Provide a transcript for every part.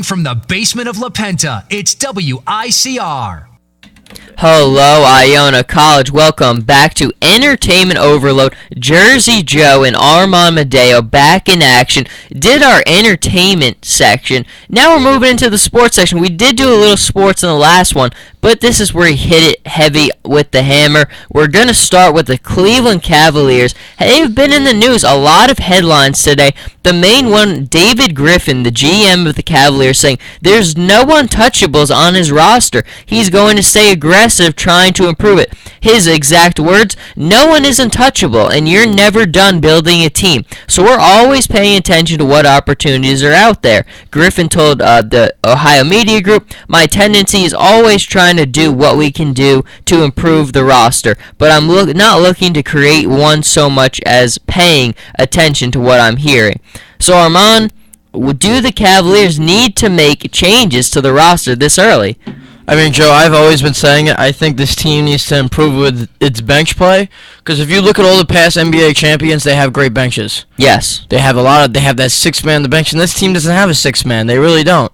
From the basement of La Penta, it's WICR. Hello, Iona College. Welcome back to Entertainment Overload. Jersey Joe and Armand Medeo back in action. Did our entertainment section. Now we're moving into the sports section. We did do a little sports in the last one, but this is where he hit it heavy with the hammer. We're going to start with the Cleveland Cavaliers. They've been in the news. A lot of headlines today. The main one, David Griffin, the GM of the Cavaliers, saying there's no untouchables on his roster. He's going to stay aggressive trying to improve it. His exact words, no one is untouchable, and you're never done building a team. So we're always paying attention to what opportunities are out there. Griffin told the Ohio Media Group, my tendency is always trying to do what we can do to improve the roster, but I'm not looking to create one so much as paying attention to what I'm hearing. So Armand, do the Cavaliers need to make changes to the roster this early? I mean, Joe, I've always been saying it. I think this team needs to improve with its bench play, because if you look at all the past NBA champions, they have great benches. Yes. They have that six-man on the bench, and this team doesn't have a six-man. They really don't.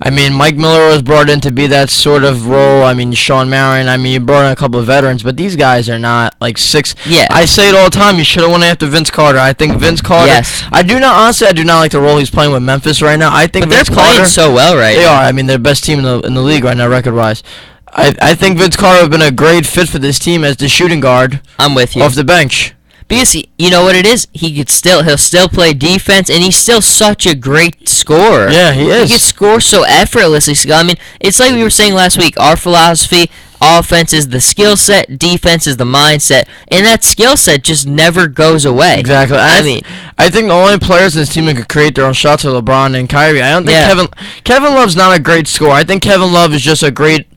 I mean, Mike Miller was brought in to be that sort of role. I mean, Sean Marion. I mean, you brought in a couple of veterans, but these guys are not like six. Yeah. I say it all the time. You should have went after Vince Carter. I think Vince Carter. Yes. I do not like the role he's playing with Memphis right now. I think but Vince they're playing Carter, so well right They now. are. I mean, they're the best team in the league right now, record-wise. I think Vince Carter would have been a great fit for this team as the shooting guard. I'm with you. Off the bench. Because you know what it is? He'll still play defense, and he's still such a great scorer. Yeah, he is. He can score so effortlessly. I mean, it's like we were saying last week. Our philosophy: offense is the skill set, defense is the mindset, and that skill set just never goes away. Exactly. I think the only players in this team that could create their own shots are LeBron and Kyrie. I don't think Kevin Love's not a great scorer. I think Kevin Love is just a great,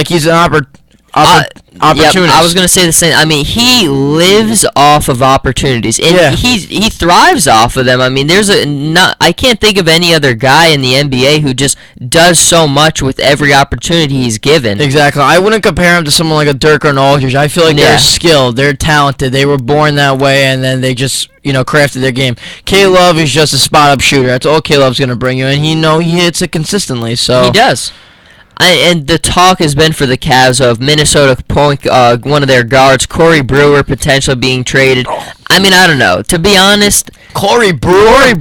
he's an opportunist. Yep, I was gonna say the same. I mean, he lives off of opportunities, and he thrives off of them. I mean, I can't think of any other guy in the NBA who just does so much with every opportunity he's given. Exactly. I wouldn't compare him to someone like a Dirk or an Aldridge. I feel like they're skilled, they're talented, they were born that way, and then they just crafted their game. K-Love is just a spot-up shooter. That's all K-Love's gonna bring you, and he hits it consistently. So he does. And the talk has been for the Cavs of Minnesota point, one of their guards, Corey Brewer, potentially being traded. I mean, I don't know. To be honest, Corey Brewer.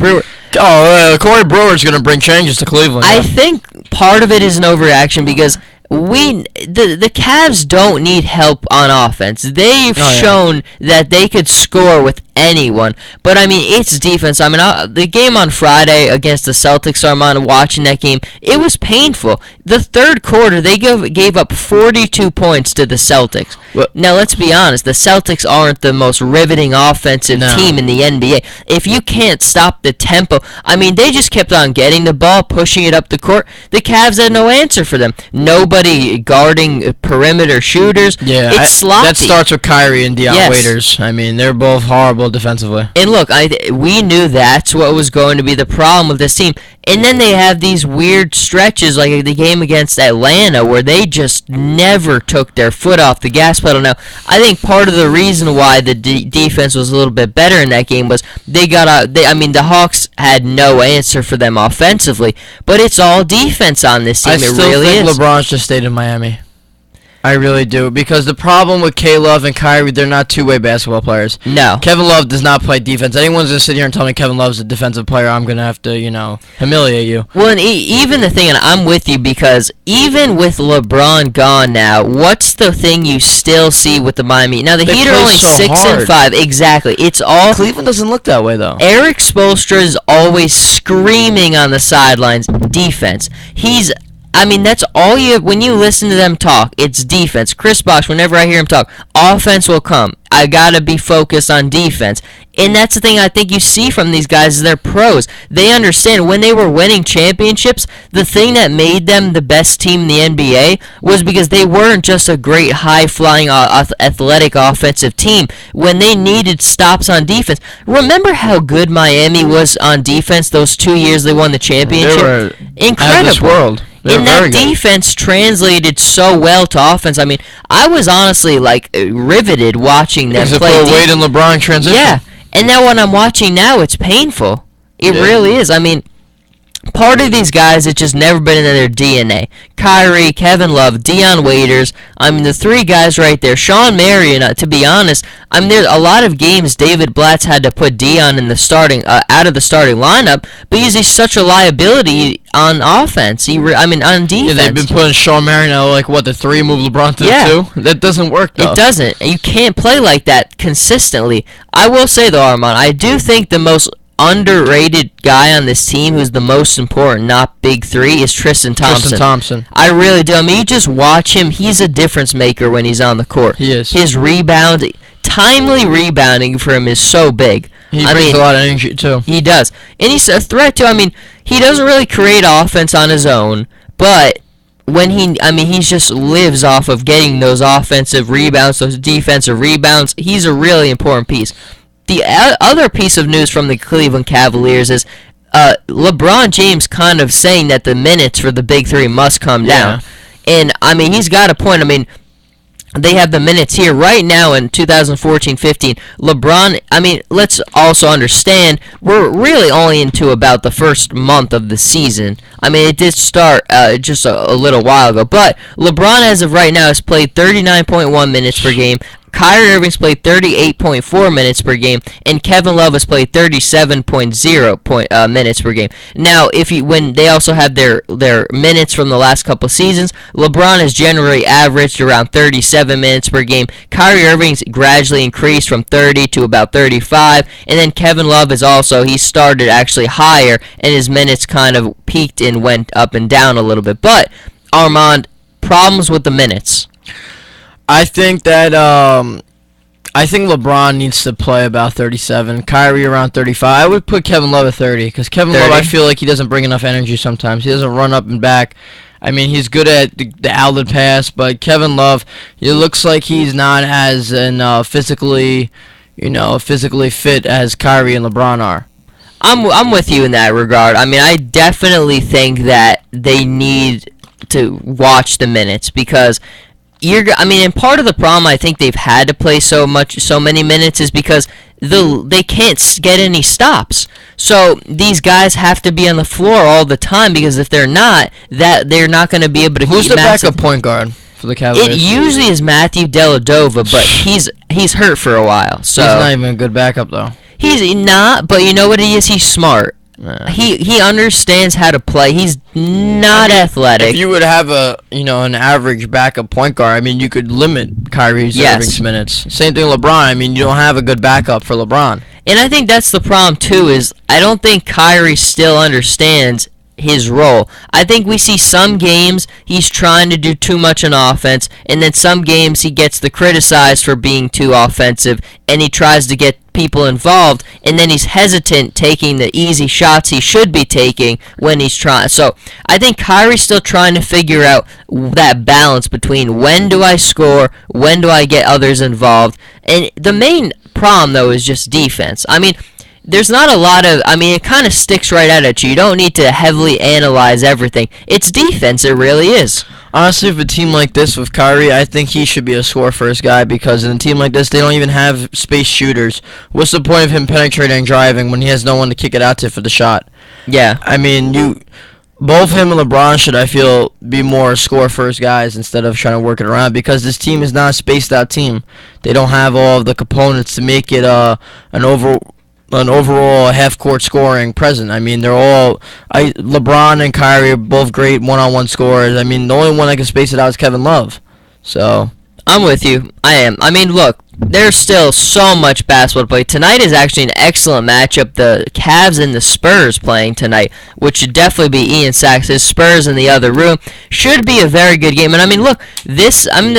Corey Brewer's going to bring changes to Cleveland. I think part of it is an overreaction because the Cavs don't need help on offense. They've shown that they could score with anyone. But, I mean, it's defense. I mean, the game on Friday against the Celtics, Armand, watching that game, it was painful. The third quarter, they gave up 42 points to the Celtics. Now, let's be honest. The Celtics aren't the most riveting offensive team in the NBA. If you can't stop the tempo, I mean, they just kept on getting the ball, pushing it up the court. The Cavs had no answer for them. Nobody guarding perimeter shooters. Yeah, it's sloppy. That starts with Kyrie and Deion Waiters. I mean, they're both horrible defensively. And look, we knew that's what was going to be the problem with this team. And then they have these weird stretches like the game against Atlanta where they just never took their foot off the gas pedal. Now, I think part of the reason why the defense was a little bit better in that game was the Hawks had no answer for them offensively, but it's all defense on this team. I still think LeBron's just stayed in Miami. I really do, because the problem with K-Love and Kyrie, they're not two-way basketball players. No. Kevin Love does not play defense. Anyone's going to sit here and tell me Kevin Love's a defensive player, I'm going to have to, humiliate you. Well, and even the thing, and I'm with you, because even with LeBron gone now, what's the thing you still see with the Miami? Now, the Heat are only 6-5. Exactly. It's all... Cleveland doesn't look that way, though. Eric Spoelstra is always screaming on the sidelines, defense. That's all when you listen to them talk, it's defense. Chris Bosh, whenever I hear him talk, offense will come. I gotta be focused on defense. And that's the thing I think you see from these guys is they're pros. They understand when they were winning championships, the thing that made them the best team in the NBA was because they weren't just a great high-flying athletic offensive team. When they needed stops on defense, remember how good Miami was on defense those 2 years they won the championship? They were incredible. Out of this world. And that defense translated so well to offense. I mean, I was honestly riveted watching them play. Wade and LeBron transition. Yeah, and now when I'm watching now, it's painful. It really is. I mean, part of these guys, it's just never been in their DNA. Kyrie, Kevin Love, Dion Waiters. I mean, the three guys right there. Sean Marion, to be honest, I mean, there's a lot of games David Blatt's had to put Dion in the starting, out of the starting lineup because he's such a liability on offense. On defense. Yeah, they've been putting Sean Marion out like what, the 3, move LeBron to the 2. That doesn't work though. It doesn't. You can't play like that consistently. I will say though, Armand, I do think the most underrated guy on this team who's the most important, not big three, is Tristan Thompson. I really do. I mean, you just watch him. He's a difference maker when he's on the court. He is. His timely rebounding for him is so big. He brings a lot of energy, too. He does. And he's a threat, too. I mean, he doesn't really create offense on his own, but when he just lives off of getting those offensive rebounds, those defensive rebounds. He's a really important piece. The other piece of news from the Cleveland Cavaliers is LeBron James kind of saying that the minutes for the big three must come down. And, I mean, he's got a point. I mean, they have the minutes here right now in 2014-15. LeBron, I mean, let's also understand, we're really only into about the first month of the season. I mean, it did start just a little while ago. But LeBron, as of right now, has played 39.1 minutes per game. Kyrie Irving's played 38.4 minutes per game, and Kevin Love has played 37.0 minutes per game. Now, when they also have their minutes from the last couple seasons, LeBron has generally averaged around 37 minutes per game. Kyrie Irving's gradually increased from 30 to about 35, and then Kevin Love he started actually higher, and his minutes kind of peaked and went up and down a little bit. But, Armand, problems with the minutes. I think that LeBron needs to play about 37. Kyrie around 35. I would put Kevin Love at 30 because Kevin Love, I feel like he doesn't bring enough energy sometimes. He doesn't run up and back. I mean, he's good at the outlet pass, but Kevin Love, it looks like he's not as physically fit as Kyrie and LeBron are. I'm with you in that regard. I mean, I definitely think that they need to watch the minutes because and part of the problem I think they've had to play so many minutes is because they can't get any stops. So these guys have to be on the floor all the time because if they're not, they're not going to be able to. Who's the backup point guard for the Cavaliers? It usually is Matthew Dellavedova, but he's hurt for a while. So he's not even a good backup though. He's not, but you know what he is? He's smart. He understands how to play. He's not athletic. If you would have an average backup point guard, I mean, you could limit Kyrie Irving's minutes. Same thing with LeBron. I mean, you don't have a good backup for LeBron. And I think that's the problem too. Is I don't think Kyrie still understands his role. I think we see some games he's trying to do too much on offense, and then some games he gets criticized for being too offensive, and he tries to get people involved, and then he's hesitant taking the easy shots he should be taking when he's trying. So I think Kyrie's still trying to figure out that balance between when do I score, when do I get others involved, and the main problem though is just defense. I mean, there's not a lot of, it kind of sticks right out at you. You don't need to heavily analyze everything. It's defense, it really is. Honestly, with a team like this with Kyrie, I think he should be a score-first guy because in a team like this, they don't even have space shooters. What's the point of him penetrating and driving when he has no one to kick it out to for the shot? Yeah. I mean, both him and LeBron should, I feel, be more score-first guys instead of trying to work it around because this team is not a spaced-out team. They don't have all of the components to make it an overall half-court scoring present. I mean, LeBron and Kyrie are both great one-on-one scorers. I mean, the only one that can space it out is Kevin Love. So I'm with you. I am. I mean, look, there's still so much basketball to play. Tonight is actually an excellent matchup. The Cavs and the Spurs playing tonight, which should definitely be Ian Sachs' Spurs in the other room. Should be a very good game. And I mean, look, the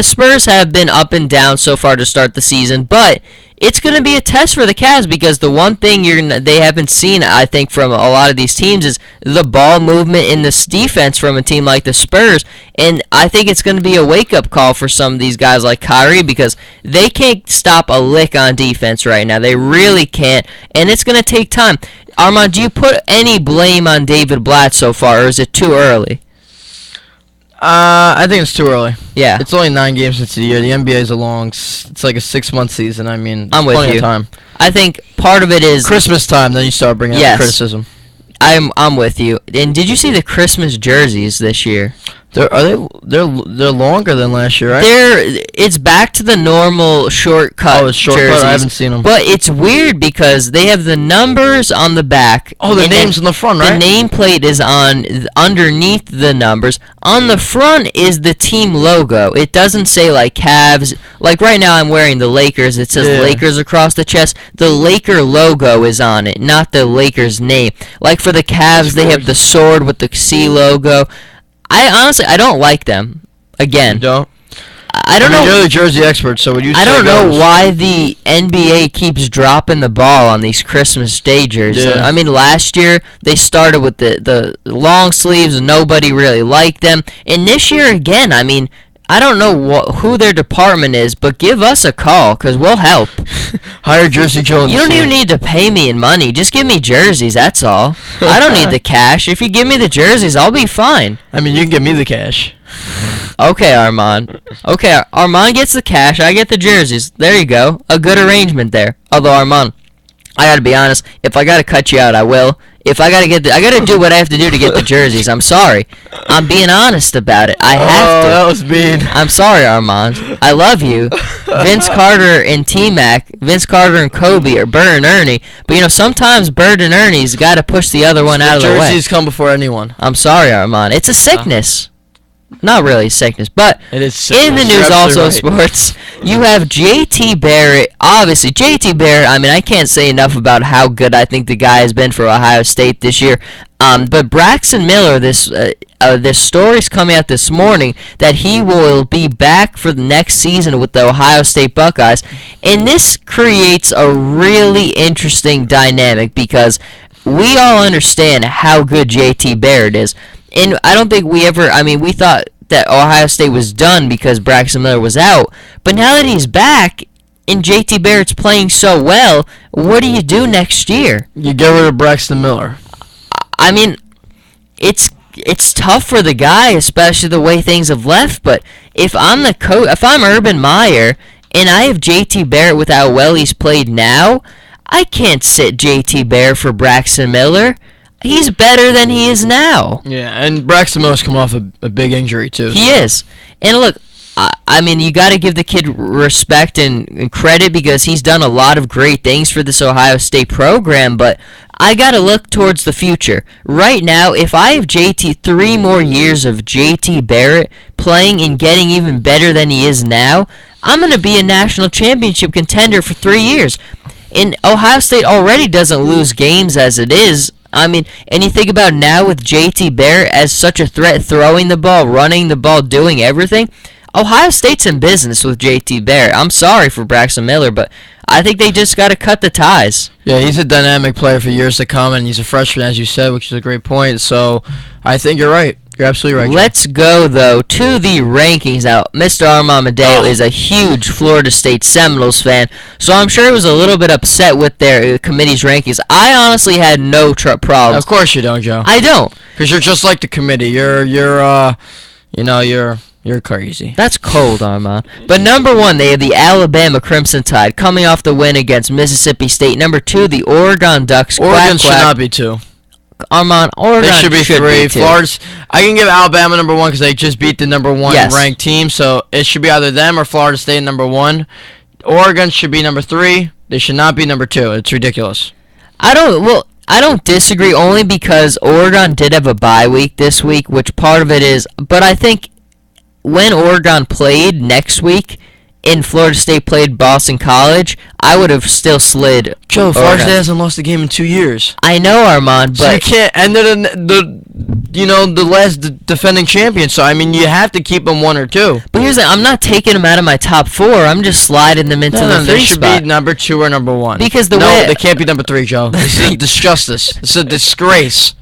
Spurs have been up and down so far to start the season, but it's going to be a test for the Cavs because the one thing they haven't seen, I think, from a lot of these teams is the ball movement in this defense from a team like the Spurs. And I think it's going to be a wake-up call for some of these guys like Kyrie because they can't stop a lick on defense right now. They really can't, and it's going to take time. Armand, do you put any blame on David Blatt so far, or is it too early? I think it's too early. Yeah. It's only 9 games into the year. The NBA is it's like a 6-month season. I mean, I'm with you. Of time. I think part of it is Christmas time, then you start bringing up criticism. I'm with you. And did you see the Christmas jerseys this year? They're longer than last year, right? It's back to the normal shortcut. Oh, it's shortcut. Jerseys, I haven't seen them. But it's weird because they have the numbers on the back. Oh, the names on the front, right? The nameplate is on underneath the numbers. On the front is the team logo. It doesn't say like Cavs. Like right now, I'm wearing the Lakers. It says Lakers across the chest. The Laker logo is on it, not the Lakers name. Like for the Cavs, they have the sword with the C logo. I don't like them. Again, You don't? I don't know. You're the jersey expert, so would you? I don't know why the NBA keeps dropping the ball on these Christmas Day jerseys. Yeah. I mean, last year they started with the long sleeves. Nobody really liked them, and this year again. I mean, I don't know who their department is, but give us a call because we'll help. Hire Jersey Jones. You don't even need to pay me in money. Just give me jerseys. That's all. I don't need the cash. If you give me the jerseys, I'll be fine. I mean, you can give me the cash. Okay, Armand. Okay, Armand gets the cash. I get the jerseys. There you go. A good arrangement there. Although, Armand, I gotta be honest. If I gotta cut you out, I will. If I gotta do what I have to do to get the jerseys. I'm sorry. I'm being honest about it. I have to. Oh, that was mean. I'm sorry, Armand. I love you. Vince Carter and T-Mac, Vince Carter and Kobe are Bert and Ernie. But, sometimes Bert and Ernie's got to push the other one out of the way. Jerseys come before anyone. I'm sorry, Armand. It's a sickness. Not really a sickness, but it is sickness. In the news also of sports, you have J.T. Barrett. Obviously, J.T. Barrett, I mean, I can't say enough about how good I think the guy has been for Ohio State this year. But Braxton Miller, this story's coming out this morning that he will be back for the next season with the Ohio State Buckeyes. And this creates a really interesting dynamic because we all understand how good J.T. Barrett is. And I don't think we thought that Ohio State was done because Braxton Miller was out. But now that he's back and J.T. Barrett's playing so well, what do you do next year? You get rid of Braxton Miller. I mean, it's tough for the guy, especially the way things have left. But if I'm the coach, if I'm Urban Meyer and I have J.T. Barrett with how well he's played now, I can't sit J.T. Barrett for Braxton Miller. He's better than he is now. Yeah, and Braxton Miller's come off a big injury, too. He is. And look, I mean, you got to give the kid respect and credit because he's done a lot of great things for this Ohio State program, but I got to look towards the future. Right now, if I have 3 more years of J.T. Barrett playing and getting even better than he is now, I'm going to be a national championship contender for 3 years. And Ohio State already doesn't lose games as it is. I mean, and you think about now with J.T. Barrett as such a threat, throwing the ball, running the ball, doing everything, Ohio State's in business with J.T. Barrett. I'm sorry for Braxton Miller, but I think they just got to cut the ties. Yeah, he's a dynamic player for years to come, and he's a freshman, as you said, which is a great point. So I think you're right. You're absolutely right, John. Let's go, though, to the rankings. Now, Mr. Armand Medeo is a huge Florida State Seminoles fan, so I'm sure he was a little bit upset with their committee's rankings. I honestly had no problems. Of course you don't, Joe. I don't. Because you're just like the committee. You're crazy. That's cold, Armand. But number 1, they have the Alabama Crimson Tide coming off the win against Mississippi State. Number 2, the Oregon Ducks. Oregon should not be 2. Armand, Oregon should be 3. Florida's. I can give Alabama number 1 because they just beat the number 1 ranked team, so it should be either them or Florida State number 1. Oregon should be number 3. They should not be number 2. It's ridiculous. I don't disagree only because Oregon did have a bye week this week, which part of it is, but I think when Oregon played next week and Florida State played Boston College, I would have still slid. Joe, Florida State hasn't lost a game in 2 years. I know, Armand, but so you can't. And they're the last defending champion. So I mean, you have to keep them 1 or 2. But here's the thing, I'm not taking them out of my top 4. I'm just sliding them into the 3 they should spot. be number 2 or number 1. Because they can't be number 3, Joe. This is disjustice. It's a disgrace.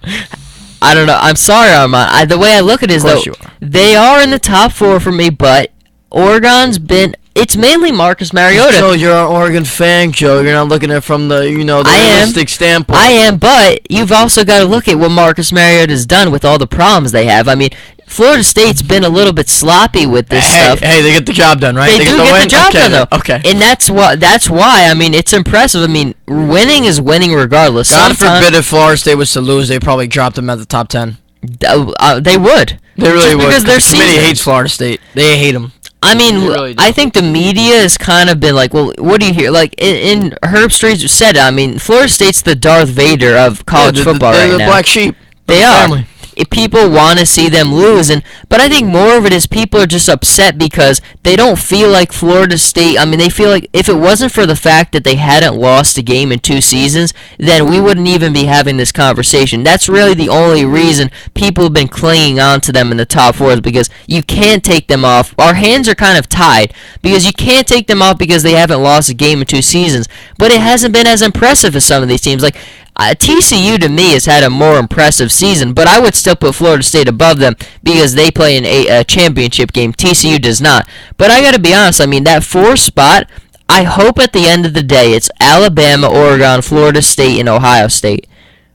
I don't know. I'm sorry, Armand. The way I look at it is, though, they are in the top 4 for me, but Oregon's been it's mainly Marcus Mariota. Joe, you're an Oregon fan, Joe. You're not looking at it from the, the realistic standpoint. I am, but you've also got to look at what Marcus Mariota's done with all the problems they have. I mean, Florida State's been a little bit sloppy with this stuff. Hey, they get the job done, right? They do get the job done, though. Okay. And that's why, I mean, it's impressive. I mean, winning is winning regardless. God forbid if Florida State was to lose, they probably dropped them at the top 10. They would. They really would. Because their committee hates Florida State. They hate them. I mean, really I think the media has kind of been like, well, what do you hear? Like, in Herb Street said, I mean, Florida State's the Darth Vader of college football right now. They're the black sheep. They are. Family. People want to see them lose, but I think more of it is people are just upset because they don't feel like Florida State. I mean, they feel like if it wasn't for the fact that they hadn't lost a game in 2 seasons, then we wouldn't even be having this conversation. That's really the only reason people have been clinging on to them in the top 4 is because you can't take them off. Our hands are kind of tied because you can't take them off because they haven't lost a game in 2 seasons, but it hasn't been as impressive as some of these teams. Like, TCU to me has had a more impressive season, but I would still put Florida State above them because they play in a championship game. TCU does not. But I got to be honest, I mean, that 4 spot, I hope at the end of the day it's Alabama, Oregon, Florida State, and Ohio State.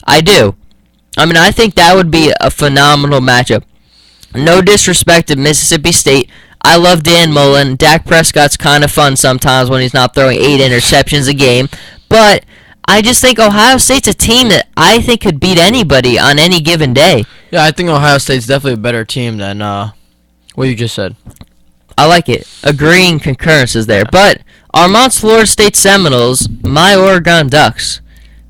I do. I mean, I think that would be a phenomenal matchup. No disrespect to Mississippi State. I love Dan Mullen. Dak Prescott's kind of fun sometimes when he's not throwing 8 interceptions a game, but I just think Ohio State's a team that I think could beat anybody on any given day. Yeah, I think Ohio State's definitely a better team than what you just said. I like it. Agreeing concurrences there. But Armand's Florida State Seminoles, my Oregon Ducks.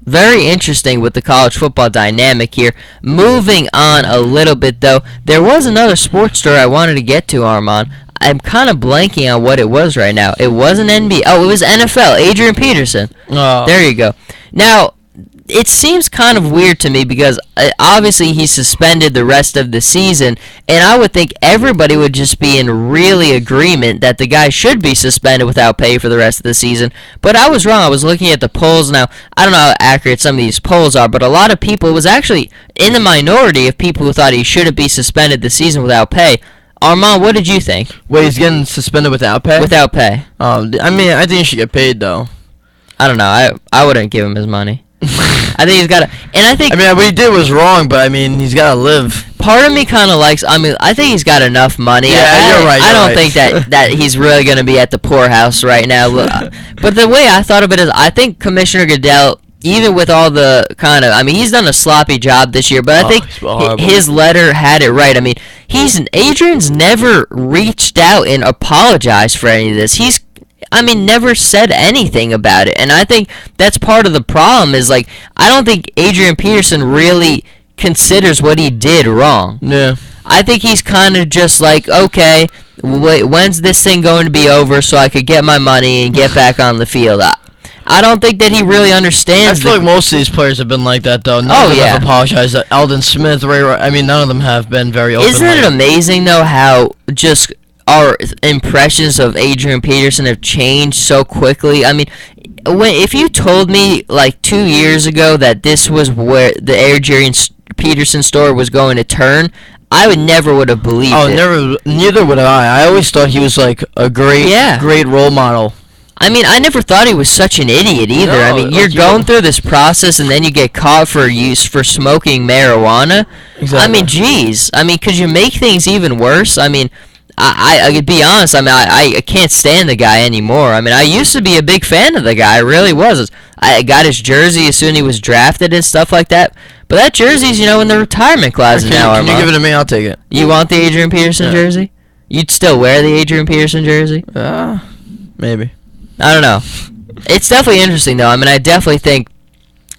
Very interesting with the college football dynamic here. Moving on a little bit, though, there was another sports story I wanted to get to, Armand. I'm kind of blanking on what it was right now. It wasn't NBA. Oh, it was NFL. Adrian Peterson. Oh. There you go. Now, it seems kind of weird to me because obviously he's suspended the rest of the season, and I would think everybody would just be in really agreement that the guy should be suspended without pay for the rest of the season. But I was wrong. I was looking at the polls. Now, I don't know how accurate some of these polls are, but a lot of people, it was actually in the minority of people who thought he shouldn't be suspended the season without pay. Armand, what did you think? Wait, he's getting suspended without pay? Without pay. I mean, I think he should get paid, though. I don't know. I wouldn't give him his money. I think he's got to... And I think... I mean, what he did was wrong, but, I mean, he's got to live. Part of me kind of likes... I mean, I think he's got enough money. Yeah, you're right. I don't think that he's really going to be at the poorhouse right now. But the way I thought of it is, I think Commissioner Goodell... Even with all the kind of, I mean, he's done a sloppy job this year, but I think his letter had it right. I mean, Adrian's never reached out and apologized for any of this. Never said anything about it, and I think that's part of the problem. Is like, I don't think Adrian Peterson really considers what he did wrong. Yeah. I think he's kind of just like, okay, wait, when's this thing going to be over so I could get my money and get back on the field? I don't think that he really understands. I feel like most of these players have been like that, though. None of them have apologized. Eldon Smith, none of them have been very open. Isn't it amazing, though, how just our impressions of Adrian Peterson have changed so quickly? I mean, if you told me, like, 2 years ago that this was where the Adrian Peterson story was going to turn, I would never have believed it. Neither would I. I always thought he was, like, a great role model. I mean, I never thought he was such an idiot either. No, I mean, you're going through this process and then you get caught for smoking marijuana. Exactly. I mean, geez. I mean, could you make things even worse? I mean, I could be honest. I mean, I can't stand the guy anymore. I mean, I used to be a big fan of the guy. I really was. I got his jersey as soon as he was drafted and stuff like that. But that jersey's, in the retirement closet now. Can you give it to me? I'll take it. You want the Adrian Peterson jersey? You'd still wear the Adrian Peterson jersey? Maybe. I don't know. It's definitely interesting, though. I mean, I definitely think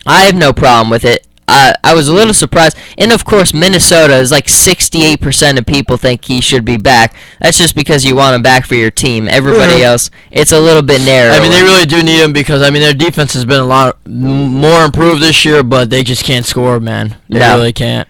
I have no problem with it. I was a little surprised. And, of course, Minnesota is like 68% of people think he should be back. That's just because you want him back for your team. Everybody else, it's a little bit narrow. I mean, they really do need him because, their defense has been a lot more improved this year, but they just can't score, man. They really can't.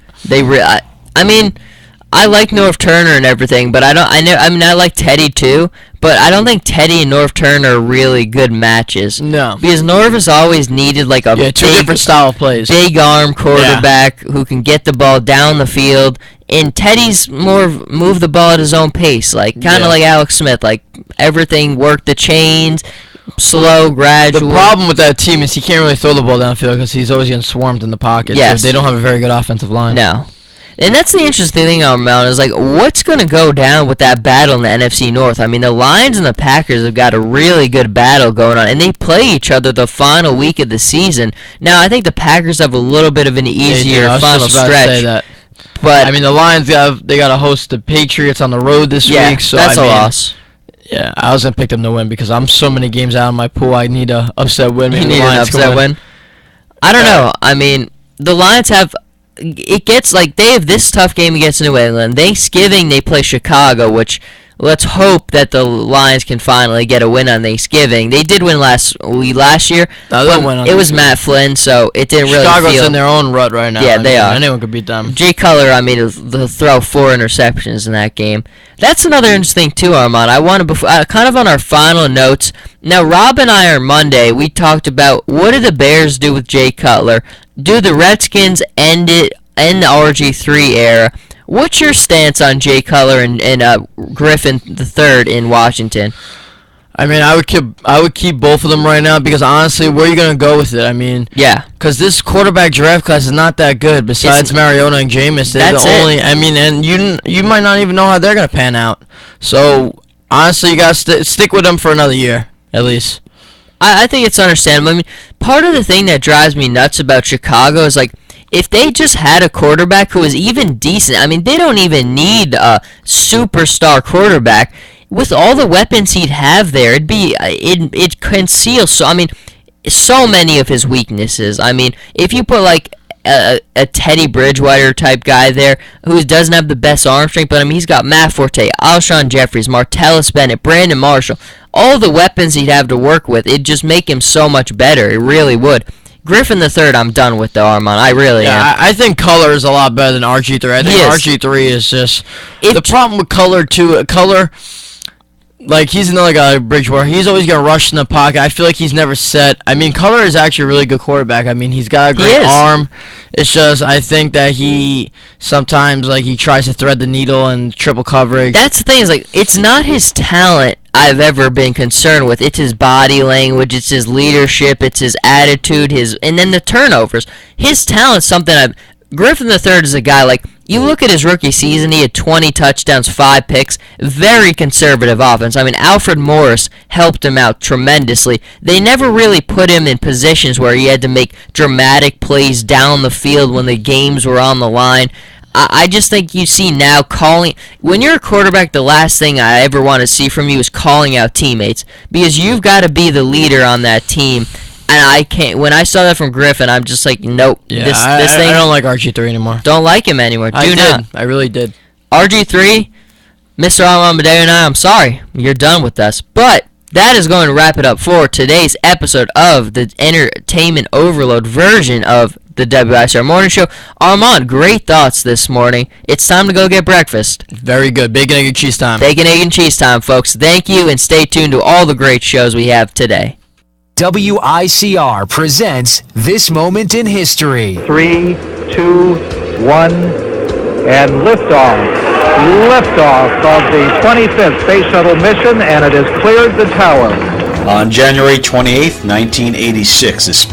I like North Turner and everything, but I like Teddy too, but I don't think Teddy and North Turner are really good matches. No. Because North has always needed like a two different style of plays. Big arm quarterback who can get the ball down the field And Teddy's more move the ball at his own pace, like kind of like Alex Smith, like everything work the chains, slow, gradual. The problem with that team is he can't really throw the ball downfield because he's always getting swarmed in the pocket. Yes. So they don't have a very good offensive line. No. And that's the interesting thing on Mount is like what's going to go down with that battle in the NFC North. I mean, the Lions and the Packers have got a really good battle going on, and they play each other the final week of the season. Now, I think the Packers have a little bit of an easier final stretch. But I mean, the Lions got to host the Patriots on the road this week. So that's a loss. Yeah, I was gonna pick them to win because I'm so many games out of my pool. I need a upset win. You need an upset win. I don't know. I mean, the Lions have. It gets like they have this tough game against New England. Thanksgiving they play Chicago, which let's hope that the Lions can finally get a win on Thanksgiving. They did win last year. It was Matt Flynn, so it didn't really feel. Chicago's in their own rut right now. Yeah, they are. Anyone could beat them. Jay Cutler, I mean, to throw 4 interceptions in that game. That's another interesting thing too, Armand. I want to kind of on our final notes. Now, Rob and I on Monday we talked about what did the Bears do with Jay Cutler? Do the Redskins end the RG3 era? What's your stance on Jay Cutler and Griffin III in Washington? I mean, I would keep both of them right now because honestly, where are you gonna go with it? I mean, because this quarterback draft class is not that good. Besides Mariota and Jameis, they're the only. I mean, and you might not even know how they're gonna pan out. So honestly, you gotta stick with them for another year at least. I think it's understandable. I mean, part of the thing that drives me nuts about Chicago is like, if they just had a quarterback who was even decent, I mean, they don't even need a superstar quarterback. With all the weapons he'd have there, it conceals so many of his weaknesses. I mean, if you put like a Teddy Bridgewater type guy there who doesn't have the best arm strength, but I mean, he's got Matt Forte, Alshon Jeffries, Martellus Bennett, Brandon Marshall, all the weapons he'd have to work with, it'd just make him so much better. It really would. Griffin III, I'm done with though, Armand. I really am. I think Cutler is a lot better than RG3. I think RG3 is just the problem with Cutler too. Cutler, like he's not like a Bridgewater. He's always gonna rush in the pocket. I feel like he's never set. I mean, Cutler is actually a really good quarterback. I mean, he's got a great arm. It's just I think that he sometimes he tries to thread the needle and triple coverage. That's the thing is like it's not his talent I've ever been concerned with. It's his body language, it's his leadership, it's his attitude, and then the turnovers. His talent's something Griffin III is a guy, like, you look at his rookie season, he had 20 touchdowns, 5 picks, very conservative offense. I mean, Alfred Morris helped him out tremendously. They never really put him in positions where he had to make dramatic plays down the field when the games were on the line. I just think you see now when you're a quarterback, the last thing I ever want to see from you is calling out teammates, because you've got to be the leader on that team. And I can't. When I saw that from Griffin, I'm just like, nope. Yeah, this thing. I don't like RG3 anymore. Don't like him anymore. I really did. RG3, Mr. Armand Medeo and I'm sorry, you're done with us. But that is going to wrap it up for today's episode of the Entertainment Overload version of the WICR Morning Show. Armand, great thoughts this morning. It's time to go get breakfast. Very good. Bacon, egg, and cheese time. Bacon, egg, and cheese time, folks. Thank you, and stay tuned to all the great shows we have today. WICR presents This Moment in History. 3, 2, 1, and liftoff. Liftoff of the 25th Space Shuttle mission, and it has cleared the tower. On January 28, 1986,